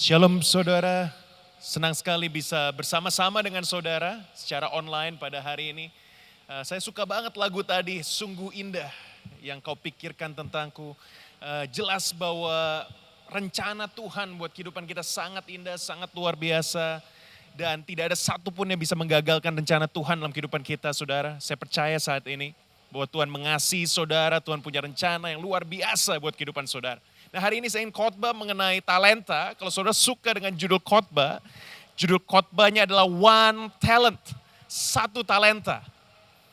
Shalom saudara, senang sekali bisa bersama-sama dengan saudara secara online pada hari ini. Saya suka banget lagu tadi, sungguh indah yang kau pikirkan tentangku. Jelas bahwa rencana Tuhan buat kehidupan kita sangat indah, sangat luar biasa. Dan tidak ada satupun yang bisa menggagalkan rencana Tuhan dalam kehidupan kita saudara. Saya percaya saat ini bahwa Tuhan mengasihi saudara, Tuhan punya rencana yang luar biasa buat kehidupan saudara. Nah hari ini saya ingin khotbah mengenai talenta. Kalau saudara suka dengan judul khotbahnya adalah One Talent, satu talenta.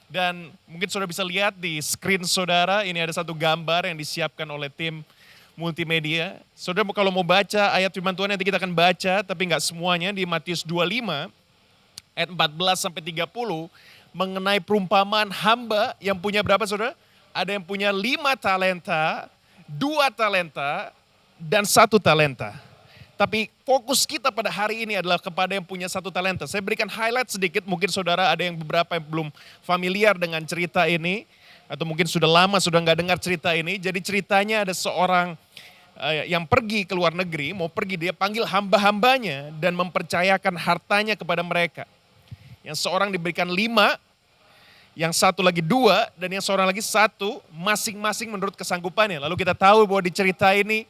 Dan mungkin saudara bisa lihat di screen saudara, ini ada satu gambar yang disiapkan oleh tim multimedia. Saudara kalau mau baca ayat firman Tuhan nanti kita akan baca, tapi nggak semuanya di Matius 25 ayat 14 sampai 30 mengenai perumpamaan hamba yang punya berapa saudara? Ada yang punya 5 talenta, 2 talenta, dan 1 talenta. Tapi fokus kita pada hari ini adalah kepada yang punya 1 talenta. Saya berikan highlight sedikit, mungkin saudara ada yang beberapa yang belum familiar dengan cerita ini. Atau mungkin sudah lama sudah nggak dengar cerita ini. Jadi ceritanya ada seorang yang pergi ke luar negeri, mau pergi dia panggil hamba-hambanya dan mempercayakan hartanya kepada mereka. Yang seorang diberikan 5, yang satu lagi 2, dan yang seorang lagi 1, masing-masing menurut kesanggupannya. Lalu kita tahu bahwa di cerita ini,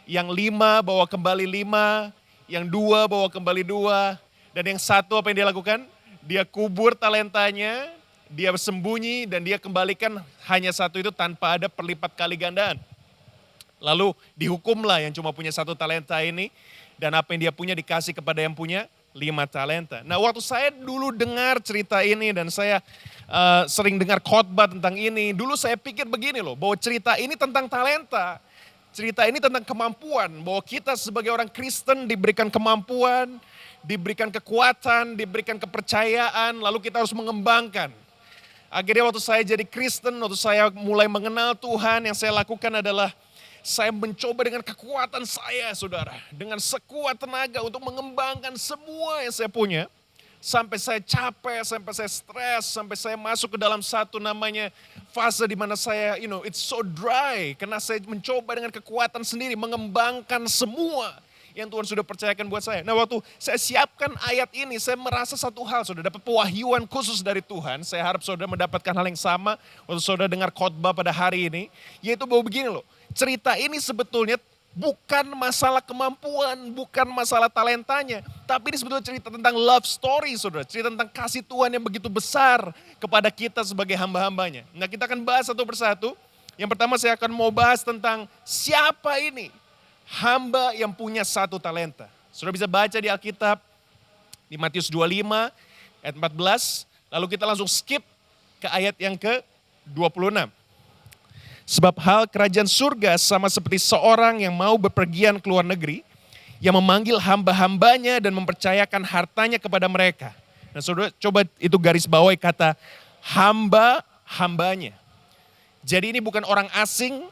yang 5 bawa kembali 5, yang 2 bawa kembali 2, dan yang 1 apa yang dia lakukan? Dia kubur talentanya, dia sembunyi, dan dia kembalikan hanya 1 itu tanpa ada perlipat kali gandaan. Lalu dihukumlah yang cuma punya 1 talenta ini, dan apa yang dia punya dikasih kepada yang punya 5 talenta. Nah waktu saya dulu dengar cerita ini dan saya sering dengar khotbah tentang ini. Dulu saya pikir begini loh, bahwa cerita ini tentang talenta. Cerita ini tentang kemampuan, bahwa kita sebagai orang Kristen diberikan kemampuan, diberikan kekuatan, diberikan kepercayaan, lalu kita harus mengembangkan. Akhirnya waktu saya jadi Kristen, waktu saya mulai mengenal Tuhan, yang saya lakukan adalah saya mencoba dengan kekuatan saya saudara. Dengan sekuat tenaga untuk mengembangkan semua yang saya punya. Sampai saya capek, sampai saya stres, sampai saya masuk ke dalam satu namanya fase di mana saya, it's so dry. Karena saya mencoba dengan kekuatan sendiri mengembangkan semua yang Tuhan sudah percayakan buat saya. Nah waktu saya siapkan ayat ini, saya merasa satu hal, saudara dapat pewahyuan khusus dari Tuhan. Saya harap saudara mendapatkan hal yang sama waktu saudara dengar khotbah pada hari ini. Yaitu bahwa begini loh, cerita ini sebetulnya bukan masalah kemampuan, bukan masalah talentanya. Tapi ini sebetulnya cerita tentang love story saudara. Cerita tentang kasih Tuhan yang begitu besar kepada kita sebagai hamba-hambanya. Nah kita akan bahas satu persatu. Yang pertama saya akan mau bahas tentang siapa ini hamba yang punya 1 talenta. Saudara bisa baca di Alkitab di Matius 25 ayat 14. Lalu kita langsung skip ke ayat yang ke-26. Sebab hal kerajaan surga sama seperti seorang yang mau bepergian ke luar negeri, yang memanggil hamba-hambanya dan mempercayakan hartanya kepada mereka. Nah saudara coba itu garis bawahi kata hamba-hambanya. Jadi ini bukan orang asing,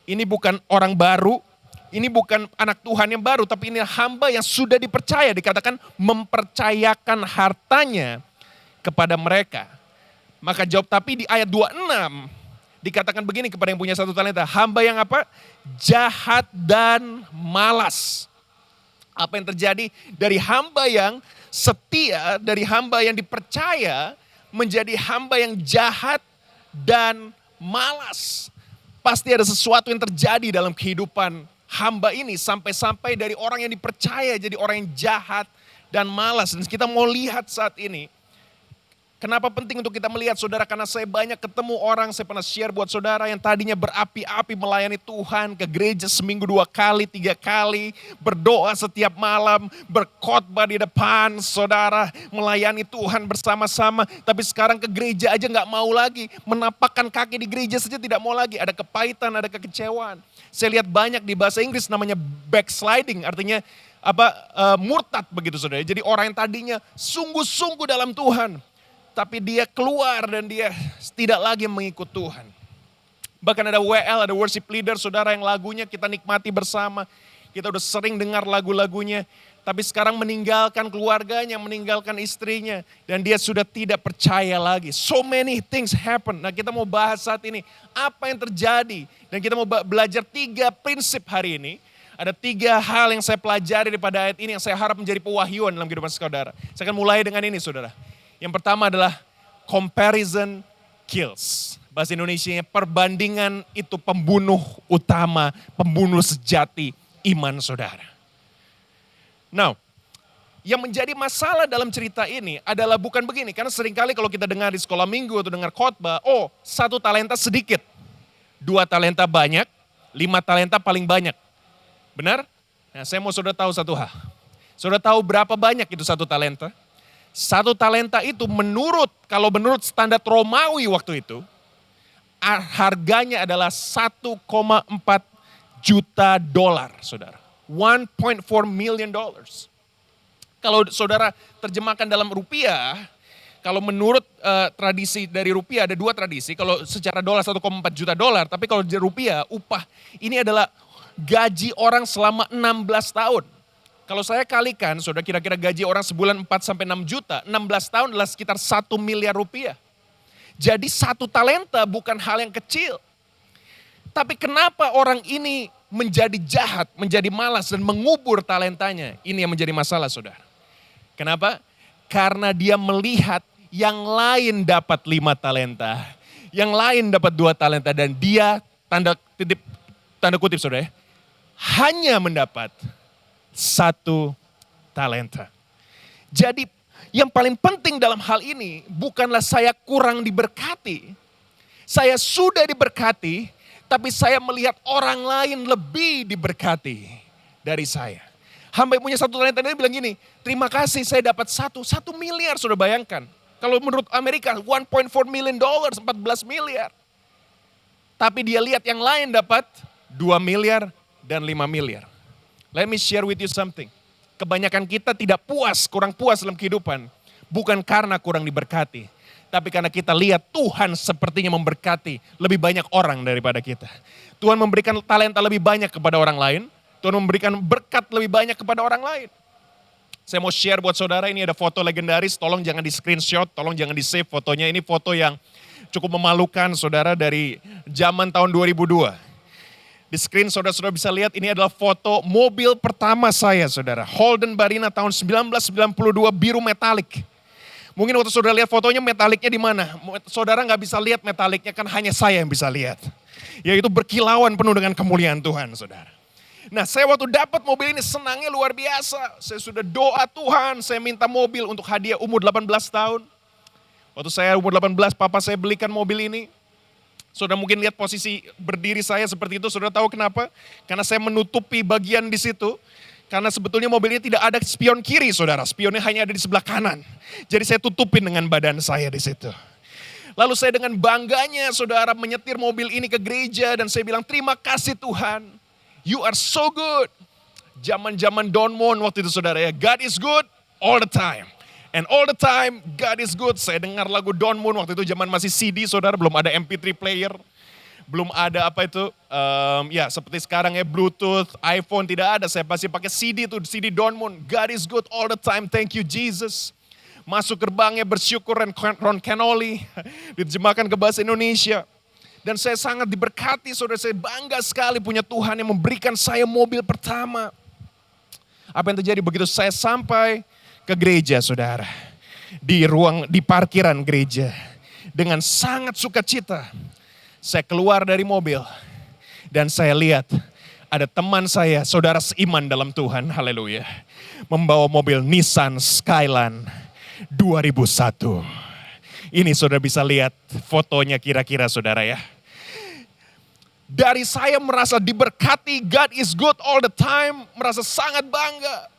ini bukan orang baru, ini bukan anak Tuhan yang baru, tapi ini hamba yang sudah dipercaya, dikatakan mempercayakan hartanya kepada mereka. Maka jawab tapi di ayat 26, dikatakan begini kepada yang punya 1 talenta, hamba yang apa? Jahat dan malas. Apa yang terjadi dari hamba yang setia, dari hamba yang dipercaya, menjadi hamba yang jahat dan malas. Pasti ada sesuatu yang terjadi dalam kehidupan hamba ini, sampai-sampai dari orang yang dipercaya jadi orang yang jahat dan malas. Dan kita mau lihat saat ini, kenapa penting untuk kita melihat saudara? Karena saya banyak ketemu orang, saya pernah share buat saudara yang tadinya berapi-api melayani Tuhan, ke gereja seminggu 2 kali, 3 kali, berdoa setiap malam, berkhotbah di depan saudara, melayani Tuhan bersama-sama. Tapi sekarang ke gereja aja gak mau lagi, menapakkan kaki di gereja saja tidak mau lagi. Ada kepahitan, ada kekecewaan. Saya lihat banyak di bahasa Inggris namanya backsliding, artinya murtad begitu saudara. Jadi orang yang tadinya sungguh-sungguh dalam Tuhan, tapi dia keluar dan dia tidak lagi mengikut Tuhan. Bahkan ada WL, ada worship leader, saudara yang lagunya kita nikmati bersama. Kita udah sering dengar lagu-lagunya. Tapi sekarang meninggalkan keluarganya, meninggalkan istrinya. Dan dia sudah tidak percaya lagi. So many things happen. Nah kita mau bahas saat ini, apa yang terjadi. Dan kita mau belajar 3 prinsip hari ini. Ada 3 hal yang saya pelajari daripada ayat ini yang saya harap menjadi pewahyuan dalam kehidupan saudara. Saya akan mulai dengan ini saudara. Yang pertama adalah comparison kills. Bahasa Indonesianya perbandingan itu pembunuh utama, pembunuh sejati iman saudara. Now, yang menjadi masalah dalam cerita ini adalah bukan begini. Karena seringkali kalau kita dengar di sekolah minggu atau dengar khotbah, 1 talenta sedikit, 2 talenta banyak, 5 talenta paling banyak. Benar? Nah, saya mau saudara tahu satu hal. Saudara tahu berapa banyak itu 1 talenta? 1 talenta itu kalau menurut standar Romawi waktu itu, harganya adalah 1,4 juta dolar, saudara. 1.4 million dollars. Kalau saudara terjemahkan dalam rupiah, kalau menurut tradisi dari rupiah ada 2 tradisi. Kalau secara dolar 1,4 juta dolar, tapi kalau di rupiah upah ini adalah gaji orang selama 16 tahun. Kalau saya kalikan, saudara kira-kira gaji orang sebulan 4 sampai 6 juta, 16 tahun adalah sekitar 1 miliar rupiah. Jadi 1 talenta bukan hal yang kecil. Tapi kenapa orang ini menjadi jahat, menjadi malas dan mengubur talentanya? Ini yang menjadi masalah saudara. Kenapa? Karena dia melihat yang lain dapat 5 talenta. Yang lain dapat 2 talenta dan dia tanda kutip saudara ya, hanya mendapat 1 talenta. Jadi yang paling penting dalam hal ini bukanlah saya kurang diberkati. Saya sudah diberkati, tapi saya melihat orang lain lebih diberkati dari saya. Hamba yang punya 1 talenta ini bilang gini, terima kasih saya dapat 1 miliar, sudah bayangkan. Kalau menurut Amerika 1.4 million dollars, 14 miliar. Tapi dia lihat yang lain dapat 2 miliar dan 5 miliar. Let me share with you something. Kebanyakan kita tidak puas, kurang puas dalam kehidupan. Bukan karena kurang diberkati. Tapi karena kita lihat Tuhan sepertinya memberkati lebih banyak orang daripada kita. Tuhan memberikan talenta lebih banyak kepada orang lain. Tuhan memberikan berkat lebih banyak kepada orang lain. Saya mau share buat saudara, ini ada foto legendaris. Tolong jangan di screenshot, tolong jangan di save fotonya. Ini foto yang cukup memalukan saudara dari zaman tahun 2002. Di screen saudara-saudara bisa lihat ini adalah foto mobil pertama saya saudara. Holden Barina tahun 1992 biru metalik. Mungkin waktu saudara lihat fotonya metaliknya di mana? Saudara nggak bisa lihat metaliknya, kan hanya saya yang bisa lihat. Yaitu berkilauan penuh dengan kemuliaan Tuhan saudara. Nah saya waktu dapat mobil ini senangnya luar biasa. Saya sudah doa Tuhan, saya minta mobil untuk hadiah umur 18 tahun. Waktu saya umur 18 papa saya belikan mobil ini. Saudara mungkin lihat posisi berdiri saya seperti itu, saudara tahu kenapa? Karena saya menutupi bagian di situ. Karena sebetulnya mobilnya tidak ada spion kiri saudara, spionnya hanya ada di sebelah kanan. Jadi saya tutupin dengan badan saya di situ. Lalu saya dengan bangganya saudara menyetir mobil ini ke gereja dan saya bilang terima kasih Tuhan. You are so good. Zaman-zaman Don Moen waktu itu saudara ya, God is good all the time. And all the time, God is good. Saya dengar lagu Don Moen waktu itu zaman masih CD, saudara. Belum ada MP3 player. Belum ada apa itu, ya seperti sekarang ya Bluetooth, iPhone tidak ada. Saya pasti pakai CD itu, CD Don Moen. God is good all the time, thank you Jesus. Masuk gerbangnya bersyukur Ron Canoli. Diterjemahkan ke bahasa Indonesia. Dan saya sangat diberkati, saudara. Saya bangga sekali punya Tuhan yang memberikan saya mobil pertama. Apa yang terjadi begitu saya sampai ke gereja saudara, di parkiran gereja, dengan sangat sukacita saya keluar dari mobil dan saya lihat ada teman saya, saudara seiman dalam Tuhan, haleluya, membawa mobil Nissan Skyline 2001. Ini saudara bisa lihat fotonya kira-kira saudara ya. Dari saya merasa diberkati, God is good all the time, merasa sangat bangga.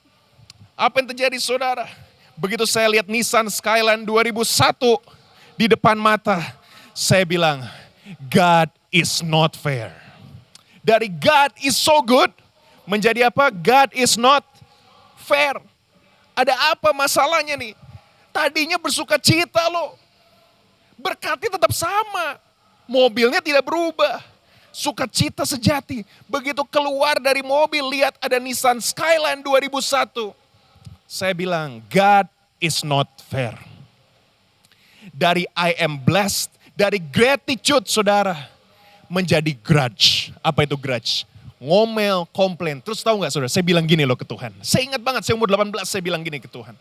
Apa yang terjadi saudara? Begitu saya lihat Nissan Skyline 2001 di depan mata, saya bilang, God is not fair. Dari God is so good, menjadi apa? God is not fair. Ada apa masalahnya nih? Tadinya bersuka cita loh. Berkatnya tetap sama. Mobilnya tidak berubah. Sukacita sejati. Begitu keluar dari mobil, lihat ada Nissan Skyline 2001. Saya bilang, God is not fair. Dari I am blessed, dari gratitude saudara, menjadi grudge. Apa itu grudge? ngomel, komplain. Terus tahu nggak saudara, saya bilang gini loh ke Tuhan. Saya ingat banget, saya umur 18, saya bilang gini ke Tuhan.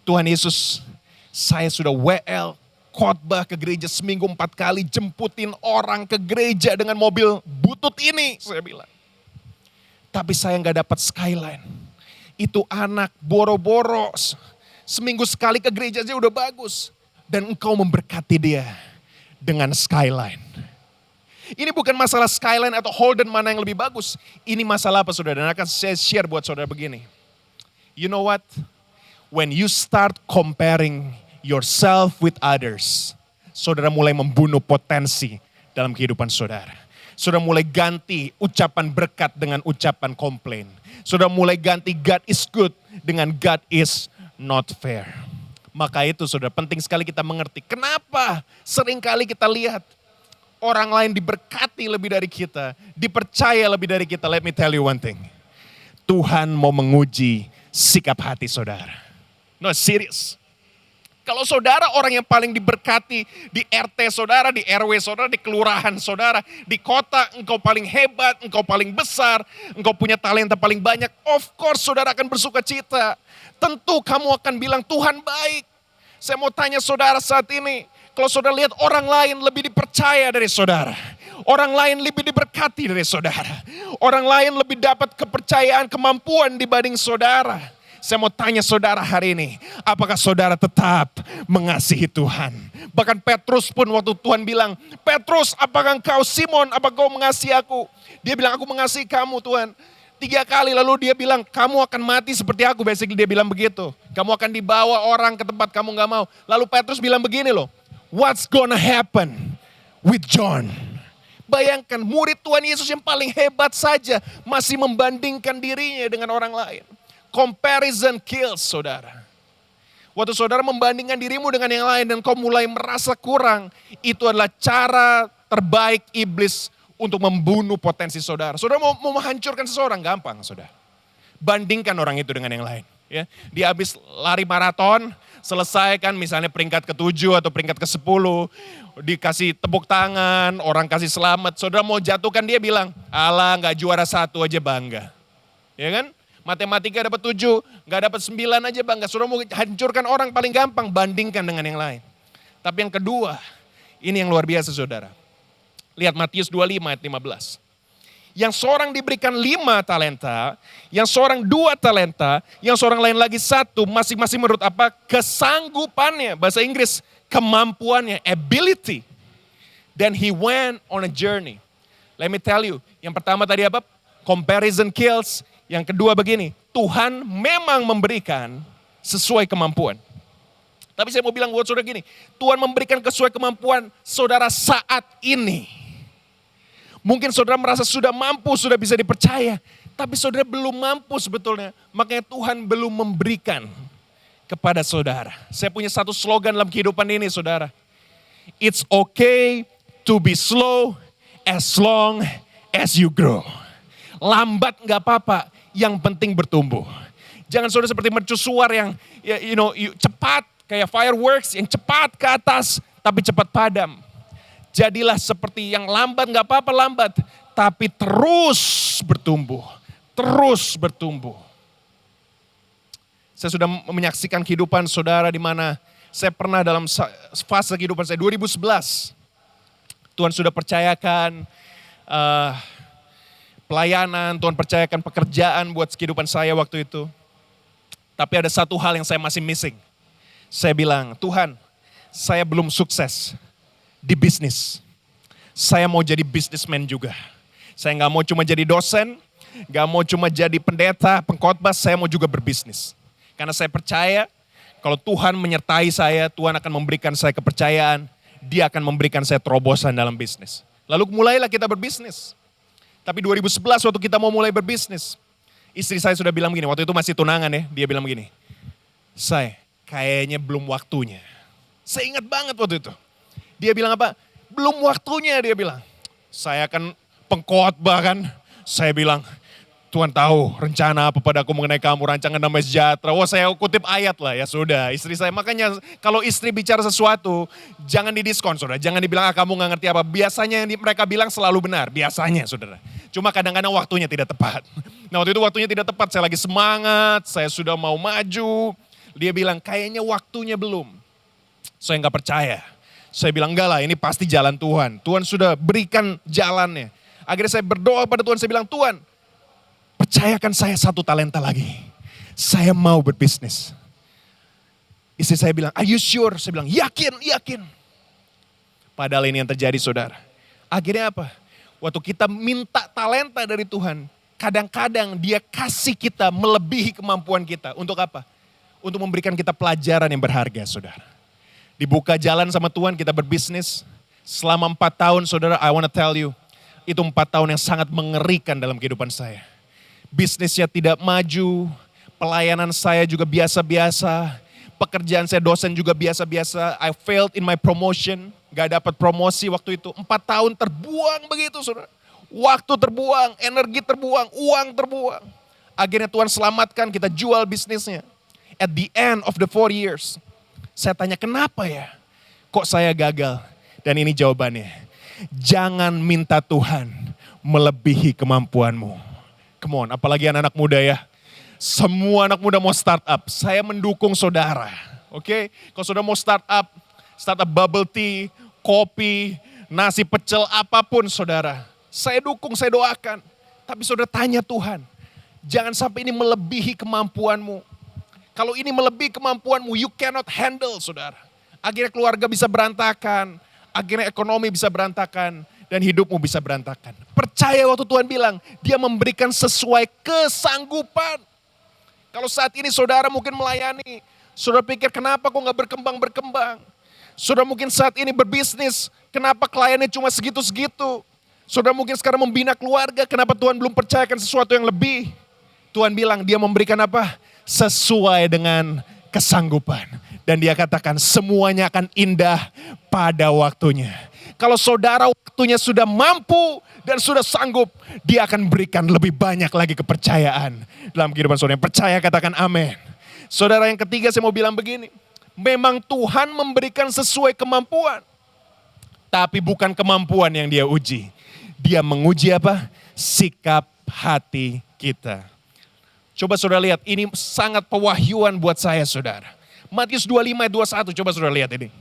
Tuhan Yesus, saya sudah WL, khotbah ke gereja seminggu 4 kali, jemputin orang ke gereja dengan mobil butut ini, saya bilang. Tapi saya nggak dapat skyline. Itu anak boro-boro, seminggu sekali ke gereja aja udah bagus. Dan engkau memberkati dia dengan skyline. Ini bukan masalah skyline atau Holden mana yang lebih bagus. Ini masalah apa saudara? Dan akan saya share buat saudara begini. You know what? When you start comparing yourself with others, saudara mulai membunuh potensi dalam kehidupan saudara. Saudara mulai ganti ucapan berkat dengan ucapan komplain. Saudara mulai ganti God is good dengan God is not fair. Maka itu saudara penting sekali kita mengerti. Kenapa seringkali kita lihat orang lain diberkati lebih dari kita, dipercaya lebih dari kita. Let me tell you one thing. Tuhan mau menguji sikap hati saudara. No, serious. Kalau saudara orang yang paling diberkati di RT saudara, di RW saudara, di kelurahan saudara, di kota engkau paling hebat, engkau paling besar, engkau punya talenta paling banyak, of course saudara akan bersuka cita. Tentu kamu akan bilang Tuhan baik. Saya mau tanya saudara saat ini, kalau saudara lihat orang lain lebih dipercaya dari saudara. Orang lain lebih diberkati dari saudara. Orang lain lebih dapat kepercayaan, kemampuan dibanding saudara. Saya mau tanya saudara hari ini, apakah saudara tetap mengasihi Tuhan? Bahkan Petrus pun waktu Tuhan bilang, Petrus apakah engkau Simon, apakah kau mengasihi aku? Dia bilang aku mengasihi kamu Tuhan. 3 kali lalu dia bilang kamu akan mati seperti aku. Basically dia bilang begitu. Kamu akan dibawa orang ke tempat kamu gak mau. Lalu Petrus bilang begini loh. What's gonna happen with John? Bayangkan murid Tuhan Yesus yang paling hebat saja masih membandingkan dirinya dengan orang lain. Comparison kills saudara. Waktu saudara membandingkan dirimu dengan yang lain dan kau mulai merasa kurang. Itu adalah cara terbaik iblis untuk membunuh potensi saudara. Saudara mau menghancurkan seseorang gampang saudara. Bandingkan orang itu dengan yang lain. Ya, dia habis lari maraton, selesai kan misalnya peringkat ke-7 atau peringkat ke-10, dikasih tepuk tangan, orang kasih selamat. Saudara mau jatuhkan dia bilang, alah gak juara 1 aja bangga. Ya kan? Matematika dapat 7, gak dapat 9 aja bangga. Saudara mau hancurkan orang paling gampang, bandingkan dengan yang lain. Tapi yang kedua, ini yang luar biasa saudara. Lihat Matius 25 ayat 15. Yang seorang diberikan 5 talenta, yang seorang 2 talenta, yang seorang lain lagi 1, masing-masing menurut apa? Kesanggupannya, bahasa Inggris, kemampuannya, ability. Then he went on a journey. Let me tell you, yang pertama tadi apa? Comparison kills. Yang kedua begini, Tuhan memang memberikan sesuai kemampuan. Tapi saya mau bilang buat saudara gini, Tuhan memberikan sesuai kemampuan saudara saat ini. Mungkin saudara merasa sudah mampu, sudah bisa dipercaya. Tapi saudara belum mampu sebetulnya. Makanya Tuhan belum memberikan kepada saudara. Saya punya satu slogan dalam kehidupan ini saudara. It's okay to be slow as long as you grow. Lambat gak apa-apa, yang penting bertumbuh. Jangan saudara seperti mercusuar yang cepat, kayak fireworks yang cepat ke atas, tapi cepat padam. Jadilah seperti yang lambat, gak apa-apa lambat, tapi terus bertumbuh. Terus bertumbuh. Saya sudah menyaksikan kehidupan saudara di mana saya pernah dalam fase kehidupan saya, 2011. Tuhan sudah percayakan pelayanan, Tuhan percayakan pekerjaan buat kehidupan saya waktu itu. Tapi ada satu hal yang saya masih missing. Saya bilang, Tuhan, saya belum sukses di bisnis. Saya mau jadi businessman juga. Saya gak mau cuma jadi dosen, gak mau cuma jadi pendeta, pengkhotbah, saya mau juga berbisnis. Karena saya percaya, kalau Tuhan menyertai saya, Tuhan akan memberikan saya kepercayaan, Dia akan memberikan saya terobosan dalam bisnis. Lalu mulailah kita berbisnis. Tapi 2011 waktu kita mau mulai berbisnis, istri saya sudah bilang begini, waktu itu masih tunangan ya, dia bilang begini, saya kayaknya belum waktunya. Saya ingat banget waktu itu. Dia bilang apa? Belum waktunya dia bilang. Saya kan pengkhotbah kan, saya bilang Tuhan tahu rencana apa padaku mengenai kamu, rancangan damai sejahtera. Wah, saya kutip ayat lah, ya sudah. Istri saya, makanya kalau istri bicara sesuatu, jangan didiskon saudara. Jangan dibilang kamu gak ngerti apa. Biasanya yang mereka bilang selalu benar, biasanya saudara. Cuma kadang-kadang waktunya tidak tepat. Nah waktu itu waktunya tidak tepat, saya lagi semangat, saya sudah mau maju. Dia bilang kayaknya waktunya belum. Saya gak percaya. Saya bilang enggak lah, ini pasti jalan Tuhan. Tuhan sudah berikan jalannya. Akhirnya saya berdoa pada Tuhan, saya bilang Tuhan, percayakan saya 1 talenta lagi. Saya mau berbisnis. Istri saya bilang, are you sure? Saya bilang, yakin. Padahal ini yang terjadi saudara. Akhirnya apa? Waktu kita minta talenta dari Tuhan, kadang-kadang dia kasih kita melebihi kemampuan kita. Untuk apa? Untuk memberikan kita pelajaran yang berharga saudara. Dibuka jalan sama Tuhan, kita berbisnis. Selama 4 tahun saudara, I wanna tell you, itu 4 tahun yang sangat mengerikan dalam kehidupan saya. Bisnisnya tidak maju, pelayanan saya juga biasa-biasa, pekerjaan saya dosen juga biasa-biasa. I failed in my promotion, gak dapat promosi waktu itu. 4 tahun terbuang begitu saudara. Waktu terbuang, energi terbuang, uang terbuang. Akhirnya Tuhan selamatkan, kita jual bisnisnya. At the end of the 4 years, saya tanya kenapa ya kok saya gagal? Dan ini jawabannya, jangan minta Tuhan melebihi kemampuanmu. Come on, apalagi anak-anak muda ya. Semua anak muda mau start up. Saya mendukung saudara. Oke, kalau saudara mau start up bubble tea, kopi, nasi pecel, apapun saudara. Saya dukung, saya doakan. Tapi saudara tanya Tuhan, jangan sampai ini melebihi kemampuanmu. Kalau ini melebihi kemampuanmu, you cannot handle saudara. Akhirnya keluarga bisa berantakan, akhirnya ekonomi bisa berantakan, dan hidupmu bisa berantakan. Percaya waktu Tuhan bilang, dia memberikan sesuai kesanggupan. Kalau saat ini saudara mungkin melayani, saudara pikir kenapa kok gak berkembang-berkembang. Saudara mungkin saat ini berbisnis, kenapa kliennya cuma segitu-segitu. Saudara mungkin sekarang membina keluarga, kenapa Tuhan belum percayakan sesuatu yang lebih. Tuhan bilang dia memberikan apa? Sesuai dengan kesanggupan. Dan dia katakan semuanya akan indah pada waktunya. Kalau saudara waktunya sudah mampu dan sudah sanggup, dia akan berikan lebih banyak lagi kepercayaan dalam kehidupan saudara. Yang percaya katakan amin. Saudara yang ketiga saya mau bilang begini. Memang Tuhan memberikan sesuai kemampuan. Tapi bukan kemampuan yang dia uji. Dia menguji apa? Sikap hati kita. Coba saudara lihat, ini sangat pewahyuan buat saya saudara. Matius 25 ayat 21, coba saudara lihat ini.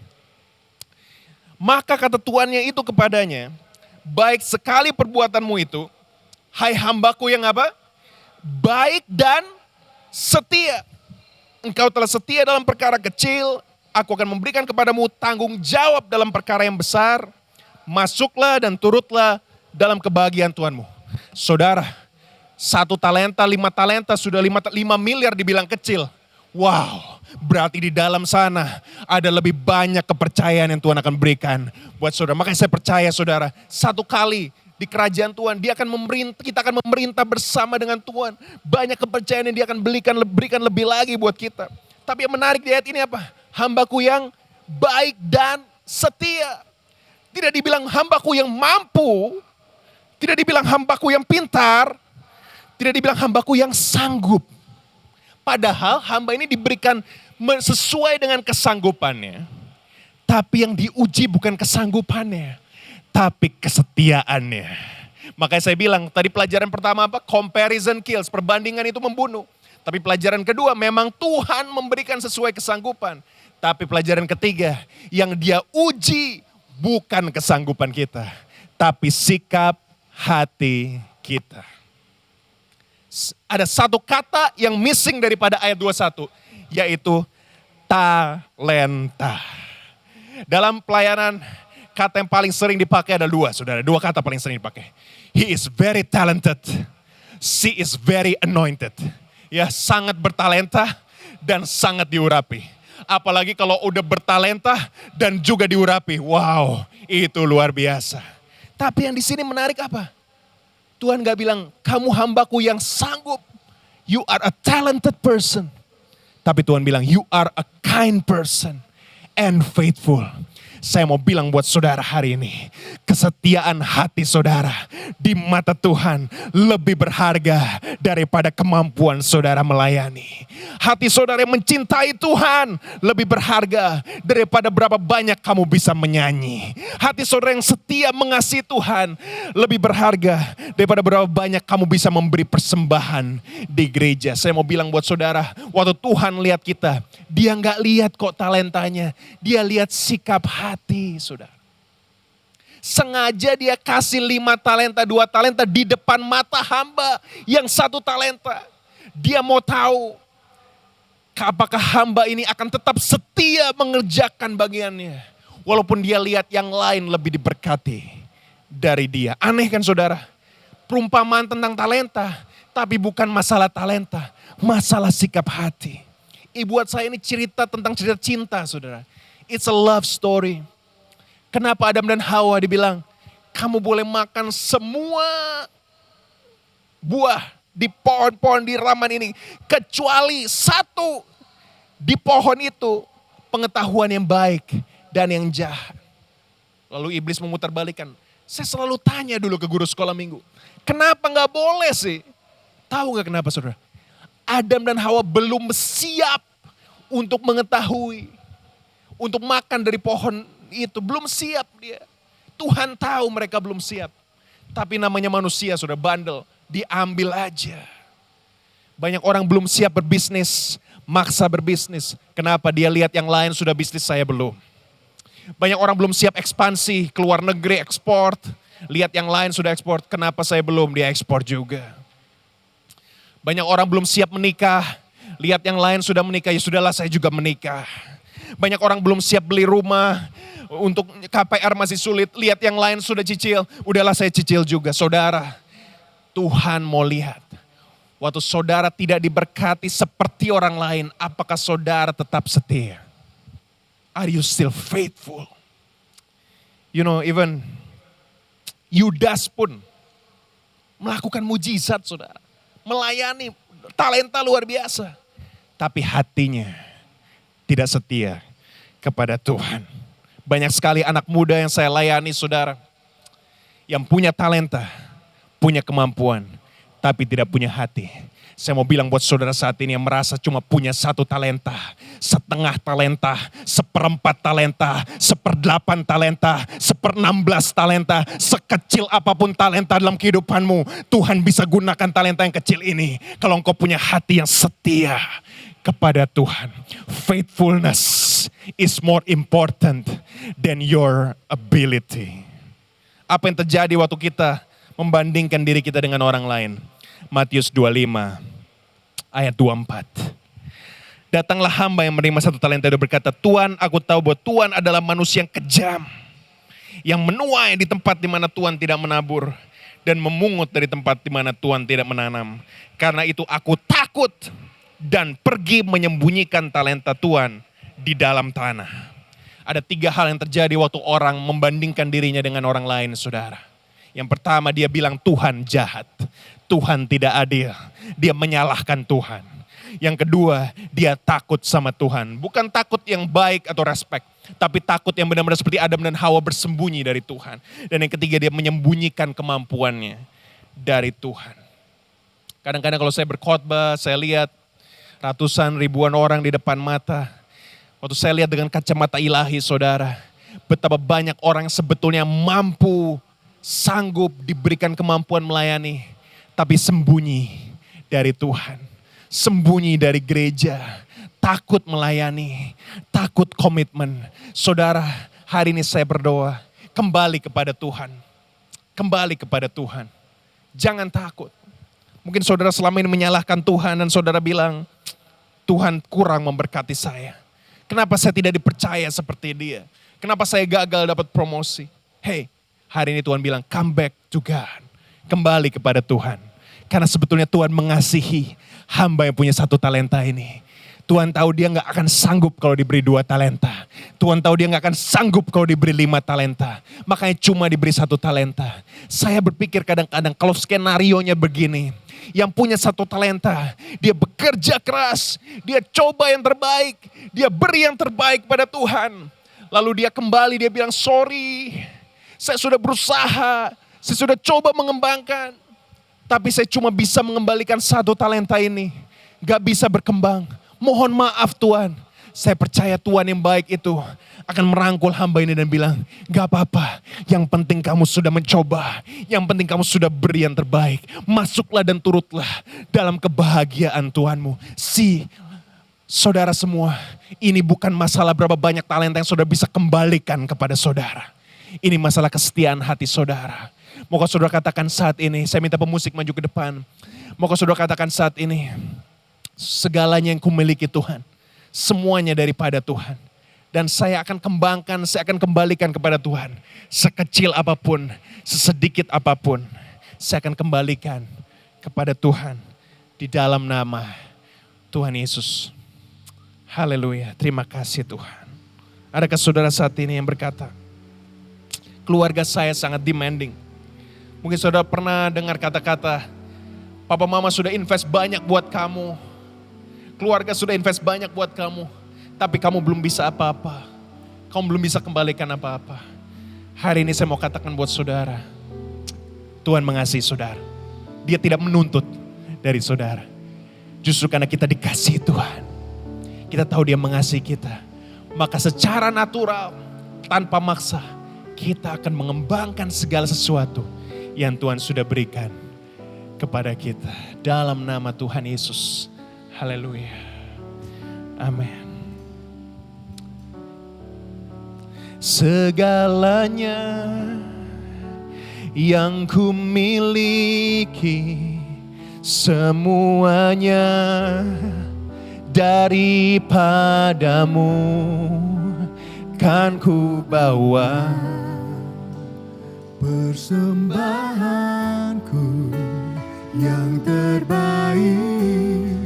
Maka kata tuannya itu kepadanya, baik sekali perbuatanmu itu, hai hambaku yang apa? Baik dan setia. Engkau telah setia dalam perkara kecil, aku akan memberikan kepadamu tanggung jawab dalam perkara yang besar. Masuklah dan turutlah dalam kebahagiaan Tuhanmu. Saudara, 1 talenta, 5 talenta, sudah 5 miliar dibilang kecil. Wow, berarti di dalam sana ada lebih banyak kepercayaan yang Tuhan akan berikan buat saudara. Makanya saya percaya saudara, 1 kali di kerajaan Tuhan, dia akan memerintah, kita akan memerintah bersama dengan Tuhan. Banyak kepercayaan yang dia akan berikan lebih lagi buat kita. Tapi yang menarik di ayat ini apa? Hambaku yang baik dan setia. Tidak dibilang hambaku yang mampu, tidak dibilang hambaku yang pintar, tidak dibilang hambaku yang sanggup. Padahal hamba ini diberikan sesuai dengan kesanggupannya. Tapi yang diuji bukan kesanggupannya, tapi kesetiaannya. Makanya saya bilang tadi pelajaran pertama apa? Comparison kills, perbandingan itu membunuh. Tapi pelajaran kedua memang Tuhan memberikan sesuai kesanggupan. Tapi pelajaran ketiga yang dia uji bukan kesanggupan kita, tapi sikap hati kita. Ada 1 kata yang missing daripada ayat 21, yaitu talenta. Dalam pelayanan, kata yang paling sering dipakai ada 2, saudara. 2 kata paling sering dipakai. He is very talented, she is very anointed. Ya, sangat bertalenta dan sangat diurapi. Apalagi kalau udah bertalenta dan juga diurapi. Wow, itu luar biasa. Tapi yang di sini menarik apa? Tuhan gak bilang, kamu hambaku yang sanggup. You are a talented person. Tapi Tuhan bilang, you are a kind person and faithful. Saya mau bilang buat saudara hari ini, kesetiaan hati saudara di mata Tuhan lebih berharga daripada kemampuan saudara melayani. Hati saudara yang mencintai Tuhan lebih berharga daripada berapa banyak kamu bisa menyanyi. Hati saudara yang setia mengasihi Tuhan lebih berharga daripada berapa banyak kamu bisa memberi persembahan di gereja. Saya mau bilang buat saudara, waktu Tuhan lihat kita, dia nggak lihat kok talentanya, dia lihat sikap hati saudara. Sengaja dia kasih 5 talenta, 2 talenta di depan mata hamba yang 1 talenta. Dia mau tahu apakah hamba ini akan tetap setia mengerjakan bagiannya. Walaupun dia lihat yang lain lebih diberkati dari dia. Aneh kan saudara? Perumpamaan tentang talenta, tapi bukan masalah talenta, masalah sikap hati. Buat saya ini cerita tentang cerita cinta saudara. It's a love story. Kenapa Adam dan Hawa dibilang, kamu boleh makan semua buah di pohon-pohon di Raman ini, kecuali 1 di pohon itu, pengetahuan yang baik dan yang jahat. Lalu iblis memutarbalikkan. Saya selalu tanya dulu ke guru sekolah minggu, kenapa gak boleh sih? Tahu gak kenapa saudara? Adam dan Hawa belum siap untuk mengetahui, untuk makan dari pohon itu. Belum siap dia. Tuhan tahu mereka belum siap. Tapi namanya manusia sudah bandel, diambil aja. Banyak orang belum siap berbisnis, maksa berbisnis. Kenapa? Dia lihat yang lain sudah bisnis, saya belum. Banyak orang belum siap ekspansi, keluar negeri, ekspor. Lihat yang lain sudah ekspor, kenapa saya belum? Dia ekspor juga. Banyak orang belum siap menikah, lihat yang lain sudah menikah, ya sudahlah saya juga menikah. Banyak orang belum siap beli rumah, untuk KPR masih sulit, lihat yang lain sudah cicil, udahlah saya cicil juga. Saudara, Tuhan mau lihat, waktu saudara tidak diberkati seperti orang lain, apakah saudara tetap setia? Are you still faithful? You know, even Yudas pun melakukan mujizat saudara. Melayani, talenta luar biasa. Tapi hatinya tidak setia kepada Tuhan. Banyak sekali anak muda yang saya layani saudara. Yang punya talenta, punya kemampuan, tapi tidak punya hati. Saya mau bilang buat saudara saat ini yang merasa cuma punya 1 talenta, setengah talenta, 1/4 talenta, 1/8 talenta, 1/16 talenta, sekecil apapun talenta dalam kehidupanmu, Tuhan bisa gunakan talenta yang kecil ini. Kalau engkau punya hati yang setia kepada Tuhan. Faithfulness is more important than your ability. Apa yang terjadi waktu kita membandingkan diri kita dengan orang lain? Matius 25 ayat 24. Datanglah hamba yang menerima 1 talenta dan berkata, Tuan, aku tahu bahwa Tuan adalah manusia yang kejam, yang menuai di tempat di mana Tuhan tidak menabur dan memungut dari tempat di mana Tuhan tidak menanam. Karena itu aku takut dan pergi menyembunyikan talenta Tuhan di dalam tanah. Ada 3 hal yang terjadi waktu orang membandingkan dirinya dengan orang lain, saudara. Yang pertama, dia bilang Tuhan jahat, Tuhan tidak adil, dia menyalahkan Tuhan. Yang kedua, dia takut sama Tuhan. Bukan takut yang baik atau respect, tapi takut yang benar-benar seperti Adam dan Hawa bersembunyi dari Tuhan. Dan yang ketiga, dia menyembunyikan kemampuannya dari Tuhan. Kadang-kadang kalau saya berkhotbah, saya lihat ratusan ribuan orang di depan mata. Waktu saya lihat dengan kacamata ilahi saudara, betapa banyak orang yang sebetulnya mampu, sanggup diberikan kemampuan melayani, tapi sembunyi dari Tuhan, sembunyi dari gereja, takut melayani, takut komitmen. Saudara, hari ini saya berdoa, kembali kepada Tuhan, kembali kepada Tuhan. Jangan takut. Mungkin saudara selama ini menyalahkan Tuhan dan saudara bilang, Tuhan kurang memberkati saya. Kenapa saya tidak dipercaya seperti dia? Kenapa saya gagal dapat promosi? Hey, hari ini Tuhan bilang, come back to God. Kembali kepada Tuhan. Karena sebetulnya Tuhan mengasihi hamba yang punya 1 talenta ini. Tuhan tahu dia gak akan sanggup kalau diberi 2 talenta. Tuhan tahu dia gak akan sanggup kalau diberi 5 talenta. Makanya cuma diberi 1 talenta. Saya berpikir kadang-kadang kalau skenarionya begini. Yang punya 1 talenta, dia bekerja keras, dia coba yang terbaik, dia beri yang terbaik pada Tuhan. Lalu dia kembali, dia bilang, sorry, saya sudah berusaha, saya sudah coba mengembangkan. Tapi saya cuma bisa mengembalikan 1 talenta ini. Gak bisa berkembang. Mohon maaf Tuhan. Saya percaya Tuhan yang baik itu akan merangkul hamba ini dan bilang, gak apa-apa, yang penting kamu sudah mencoba, yang penting kamu sudah beri yang terbaik. Masuklah dan turutlah dalam kebahagiaan Tuhanmu. Saudara semua, ini bukan masalah berapa banyak talenta yang saudara bisa kembalikan kepada saudara. Ini masalah kesetiaan hati saudara. Moga saudara katakan saat ini, saya minta pemusik maju ke depan. Moga saudara katakan saat ini, segalanya yang kumiliki Tuhan, semuanya daripada Tuhan. Dan saya akan kembangkan, saya akan kembalikan kepada Tuhan. Sekecil apapun, sesedikit apapun, saya akan kembalikan kepada Tuhan. Di dalam nama Tuhan Yesus. Haleluya, terima kasih Tuhan. Adakah saudara saat ini yang berkata, keluarga saya sangat demanding. Mungkin saudara pernah dengar kata-kata, papa mama sudah invest banyak buat kamu. Keluarga sudah invest banyak buat kamu. Tapi kamu belum bisa apa-apa. Kamu belum bisa kembalikan apa-apa. Hari ini saya mau katakan buat saudara, Tuhan mengasihi saudara. Dia tidak menuntut dari saudara. Justru karena kita dikasihi Tuhan, kita tahu dia mengasihi kita. Maka secara natural, tanpa maksa, kita akan mengembangkan segala sesuatu yang Tuhan sudah berikan kepada kita. Dalam nama Tuhan Yesus. Haleluya. Amin. Segalanya yang ku miliki, semuanya daripadamu kan ku bawa. Persembahanku yang terbaik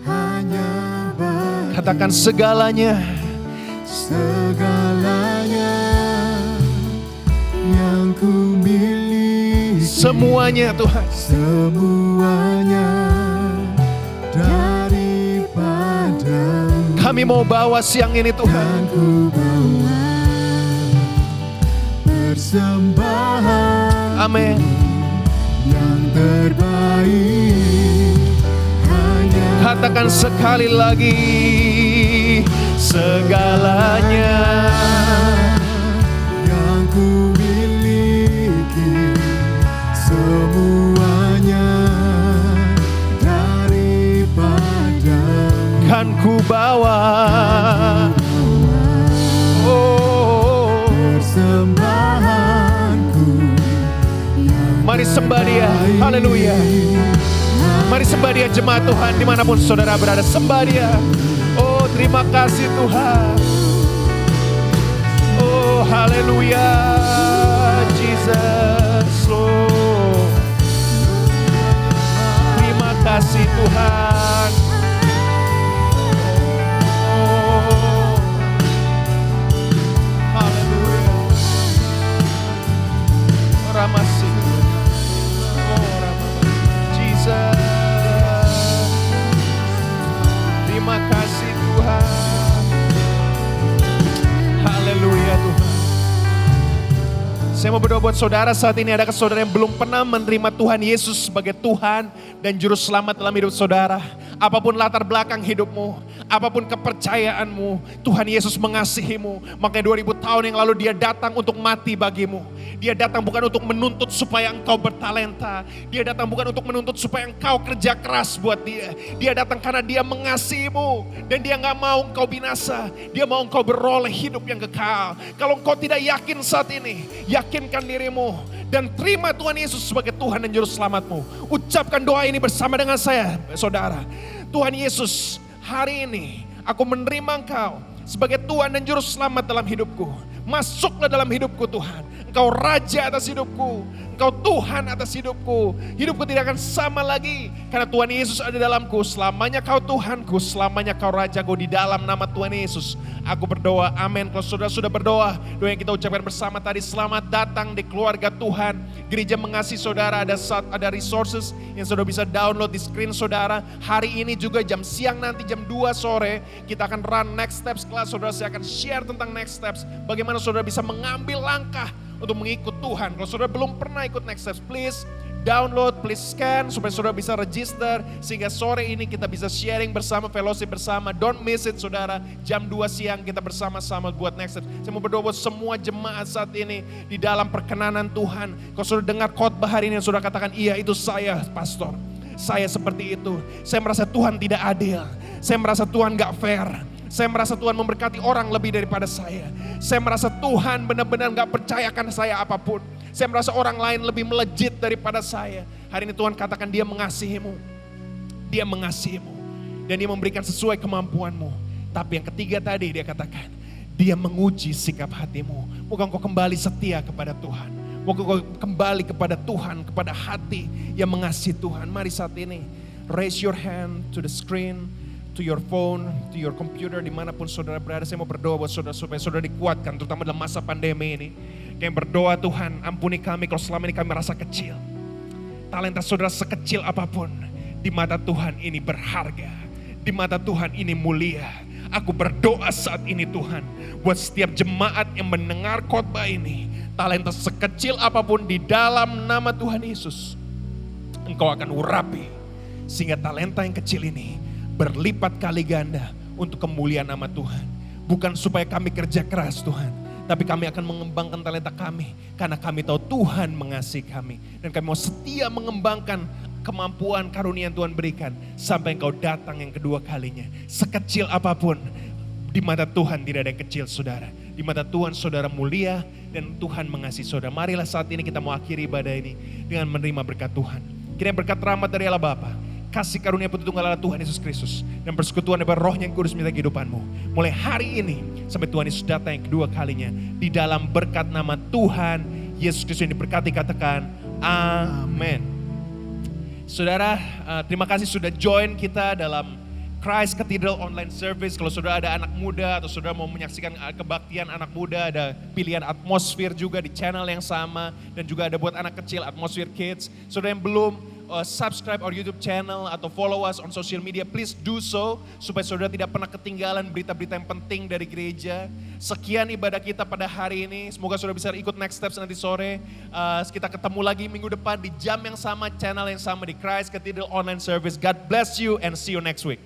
hanya bagi. Katakan segalanya. Segalanya yang ku miliki, semuanya Tuhan, semuanya daripada. Kami mau bawa siang ini Tuhan. Ku bawa persembahan, amin, yang terbaik hanya. Katakan sekali lagi. Segalanya yang ku miliki, semuanya daripada kan ku bawa. Oh, persembahanku. Mari sembah Dia, haleluya. Mari sembah Dia jemaat Tuhan dimanapun saudara berada, sembah Dia. Oh, terima kasih Tuhan. Oh, haleluya, Jesus. Oh, terima kasih Tuhan. Oh, haleluya. Ramasi. Oh, Ramasi. Jesus. Terima kasih Tuhan. Haleluya Tuhan. Saya mau berdoa buat saudara saat ini. Adakah saudara yang belum pernah menerima Tuhan Yesus sebagai Tuhan dan Juru Selamat dalam hidup saudara? Apapun latar belakang hidupmu, apapun kepercayaanmu, Tuhan Yesus mengasihimu. Makanya 2000 tahun yang lalu Dia datang untuk mati bagimu. Dia datang bukan untuk menuntut supaya engkau bertalenta. Dia datang bukan untuk menuntut supaya engkau kerja keras buat Dia. Dia datang karena Dia mengasihimu. Dan Dia gak mau engkau binasa. Dia mau engkau beroleh hidup yang kekal. Kalau engkau tidak yakin saat ini, yakinkan dirimu. Dan terima Tuhan Yesus sebagai Tuhan dan Juru Selamatmu. Ucapkan doa ini bersama dengan saya, saudara. Tuhan Yesus, hari ini aku menerima Engkau sebagai Tuhan dan Juru Selamat dalam hidupku. Masuklah dalam hidupku Tuhan. Engkau Raja atas hidupku. Engkau Tuhan atas hidupku. Hidupku tidak akan sama lagi. Karena Tuhan Yesus ada dalamku. Selamanya kau Tuhanku, selamanya kau Rajaku di dalam nama Tuhan Yesus. Aku berdoa, amin. Kalau saudara sudah berdoa, doa yang kita ucapkan bersama tadi, selamat datang di keluarga Tuhan. Gereja mengasihi saudara, ada resources yang saudara bisa download di screen saudara. Hari ini juga jam siang nanti jam 2 sore, kita akan run next steps class. Saudara saya akan share tentang next steps. Bagaimana saudara bisa mengambil langkah untuk mengikut Tuhan. Kalau saudara belum pernah ikut next steps, please download, please scan supaya saudara bisa register sehingga sore ini kita bisa sharing bersama, fellowship bersama. Don't miss it saudara, jam 2 siang kita bersama-sama buat next steps. Saya mau berdoa buat semua jemaat saat ini di dalam perkenanan Tuhan. Kalau saudara dengar khotbah hari ini, saudara katakan, iya itu saya pastor. Saya seperti itu. Saya merasa Tuhan tidak adil. Saya merasa Tuhan gak fair. Saya merasa Tuhan memberkati orang lebih daripada saya. Saya merasa Tuhan benar-benar gak percayakan saya apapun. Saya merasa orang lain lebih melejit daripada saya. Hari ini Tuhan katakan dia mengasihimu. Dia mengasihimu. Dan dia memberikan sesuai kemampuanmu. Tapi yang ketiga tadi dia katakan, dia menguji sikap hatimu. Moga engkau kembali setia kepada Tuhan. Moga engkau kembali kepada Tuhan, kepada hati yang mengasihi Tuhan. Mari saat ini, raise your hand to the screen, to your phone, to your computer, dimanapun saudara berada. Saya mau berdoa buat saudara supaya saudara dikuatkan, terutama dalam masa pandemi ini. Yang berdoa, Tuhan ampuni kami kalau selama ini kami merasa kecil. Talenta saudara sekecil apapun, di mata Tuhan ini berharga. Di mata Tuhan ini mulia. Aku berdoa saat ini Tuhan, buat setiap jemaat yang mendengar khotbah ini, talenta sekecil apapun di dalam nama Tuhan Yesus, Engkau akan urapi. Sehingga talenta yang kecil ini berlipat kali ganda untuk kemuliaan nama Tuhan. Bukan supaya kami kerja keras Tuhan, tapi kami akan mengembangkan talenta kami karena kami tahu Tuhan mengasihi kami. Dan kami mau setia mengembangkan kemampuan karunia yang Tuhan berikan sampai Engkau datang yang kedua kalinya. Sekecil apapun, di mata Tuhan tidak ada yang kecil saudara. Di mata Tuhan saudara mulia dan Tuhan mengasihi saudara. Marilah saat ini kita mau akhiri ibadah ini dengan menerima berkat Tuhan. Kiranya berkat rahmat dari Allah Bapa, kasih karunia putra tunggal Allah Tuhan Yesus Kristus, dan persekutuan daripada Roh-Nya yang kudus menyertai kehidupanmu. Mulai hari ini sampai Tuhan Yesus datang yang kedua kalinya. Di dalam berkat nama Tuhan Yesus Kristus yang diberkati, katakan amin. Saudara, terima kasih sudah join kita dalam Christ Cathedral Online Service. Kalau saudara ada anak muda atau saudara mau menyaksikan kebaktian anak muda, ada pilihan atmosfer juga di channel yang sama. Dan juga ada buat anak kecil, atmosfer kids. Saudara yang belum subscribe our YouTube channel atau follow us on social media, please do so. Supaya saudara tidak pernah ketinggalan berita-berita yang penting dari gereja. Sekian ibadah kita pada hari ini. Semoga saudara bisa ikut next steps nanti sore. Kita ketemu lagi minggu depan di jam yang sama, channel yang sama di Christ Cathedral Online Service. God bless you and see you next week.